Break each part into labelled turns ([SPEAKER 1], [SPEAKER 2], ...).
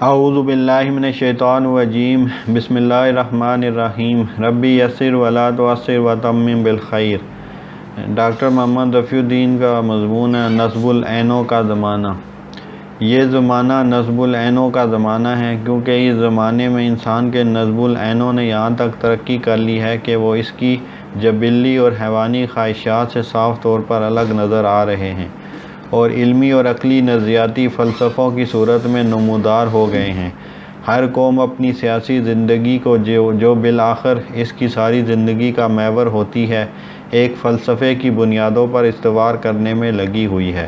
[SPEAKER 1] اعوذ باللہ من الشیطان الرجیم بسم اللہ الرحمن الرحیم ربی یسر ولا تعسر وتمم بالخیر۔ ڈاکٹر محمد رفیع الدین کا مضمون ہے نصب العینوں کا زمانہ۔ یہ زمانہ نصب العینوں کا زمانہ ہے کیونکہ اس زمانے میں انسان کے نصب العینوں نے یہاں تک ترقی کر لی ہے کہ وہ اس کی جبلی اور حیوانی خواہشات سے صاف طور پر الگ نظر آ رہے ہیں اور علمی اور عقلی نظریاتی فلسفوں کی صورت میں نمودار ہو گئے ہیں۔ ہر قوم اپنی سیاسی زندگی کو جو بالآخر اس کی ساری زندگی کا محور ہوتی ہے، ایک فلسفے کی بنیادوں پر استوار کرنے میں لگی ہوئی ہے۔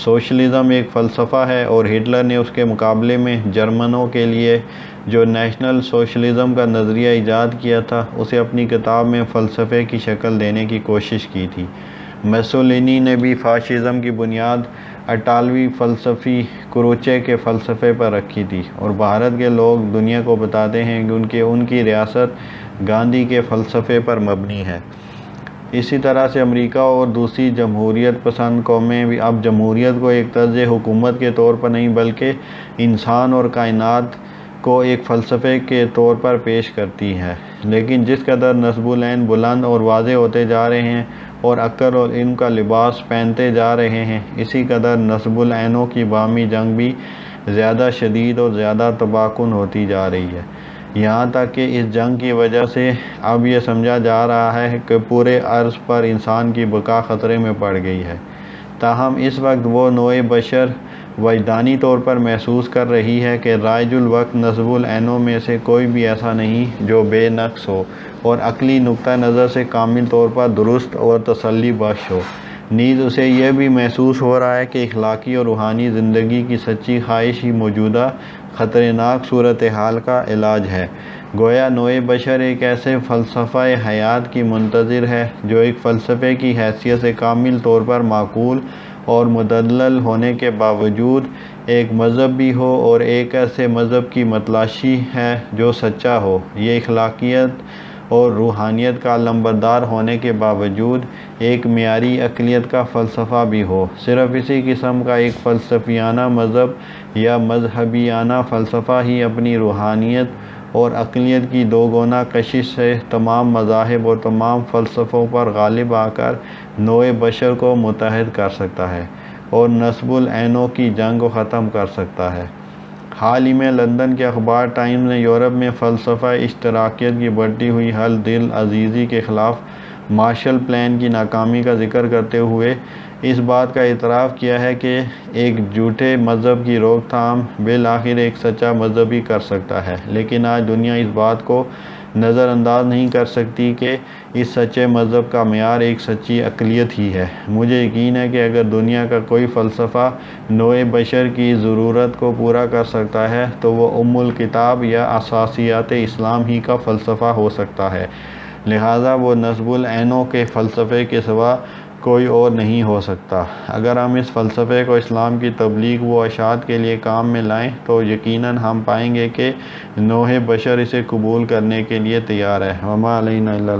[SPEAKER 1] سوشلزم ایک فلسفہ ہے اور ہٹلر نے اس کے مقابلے میں جرمنوں کے لیے جو نیشنل سوشلزم کا نظریہ ایجاد کیا تھا، اسے اپنی کتاب میں فلسفے کی شکل دینے کی کوشش کی تھی۔ مسولینی نے بھی فاشزم کی بنیاد اٹالوی فلسفی کروچے کے فلسفے پر رکھی تھی اور بھارت کے لوگ دنیا کو بتاتے ہیں کہ ان کی ریاست گاندھی کے فلسفے پر مبنی ہے۔ اسی طرح سے امریکہ اور دوسری جمہوریت پسند قومیں بھی اب جمہوریت کو ایک طرز حکومت کے طور پر نہیں بلکہ انسان اور کائنات کو ایک فلسفے کے طور پر پیش کرتی ہے۔ لیکن جس قدر نصب العین بلند اور واضح ہوتے جا رہے ہیں اور عقل اور علم کا لباس پہنتے جا رہے ہیں، اسی قدر نصب العینوں کی باہمی جنگ بھی زیادہ شدید اور زیادہ تباہ کن ہوتی جا رہی ہے، یہاں تک کہ اس جنگ کی وجہ سے اب یہ سمجھا جا رہا ہے کہ پورے عرض پر انسان کی بقا خطرے میں پڑ گئی ہے۔ تاہم اس وقت وہ نوع بشر وجدانی طور پر محسوس کر رہی ہے کہ رائج الوقت نصب العینوں میں سے کوئی بھی ایسا نہیں جو بے نقص ہو اور عقلی نقطہ نظر سے کامل طور پر درست اور تسلی بخش ہو۔ نیز اسے یہ بھی محسوس ہو رہا ہے کہ اخلاقی اور روحانی زندگی کی سچی خواہش ہی موجودہ خطرناک صورتحال کا علاج ہے۔ گویا نوع بشر ایک ایسے فلسفہ حیات کی منتظر ہے جو ایک فلسفے کی حیثیت سے کامل طور پر معقول اور مدلل ہونے کے باوجود ایک مذہب بھی ہو اور ایک ایسے مذہب کی متلاشی ہے جو سچا ہو۔ یہ اخلاقیات اور روحانیت کا علمبردار ہونے کے باوجود ایک معیاری عقلیت کا فلسفہ بھی ہو۔ صرف اسی قسم کا ایک فلسفیانہ مذہب یا مذہبیانہ فلسفہ ہی اپنی روحانیت اور عقلیت کی دو گونا کشش سے تمام مذاہب اور تمام فلسفوں پر غالب آ کر نوع بشر کو متحد کر سکتا ہے اور نصب العینوں کی جنگ کو ختم کر سکتا ہے۔ حال ہی میں لندن کے اخبار ٹائمز نے یورپ میں فلسفہ اشتراکیت کی بڑھتی ہوئی ہل دل عزیزی کے خلاف مارشل پلان کی ناکامی کا ذکر کرتے ہوئے اس بات کا اعتراف کیا ہے کہ ایک جھوٹے مذہب کی روک تھام بالآخر ایک سچا مذہب ہی کر سکتا ہے۔ لیکن آج دنیا اس بات کو نظر انداز نہیں کر سکتی کہ اس سچے مذہب کا معیار ایک سچی عقلیت ہی ہے۔ مجھے یقین ہے کہ اگر دنیا کا کوئی فلسفہ نوع بشر کی ضرورت کو پورا کر سکتا ہے تو وہ الکتاب یا اساسیات اسلام ہی کا فلسفہ ہو سکتا ہے، لہٰذا وہ نصب العینوں کے فلسفے کے سوا کوئی اور نہیں ہو سکتا۔ اگر ہم اس فلسفے کو اسلام کی تبلیغ و اشاعت کے لیے کام میں لائیں تو یقیناً ہم پائیں گے کہ نوع بشر اسے قبول کرنے کے لیے تیار ہے۔ وما علینا الا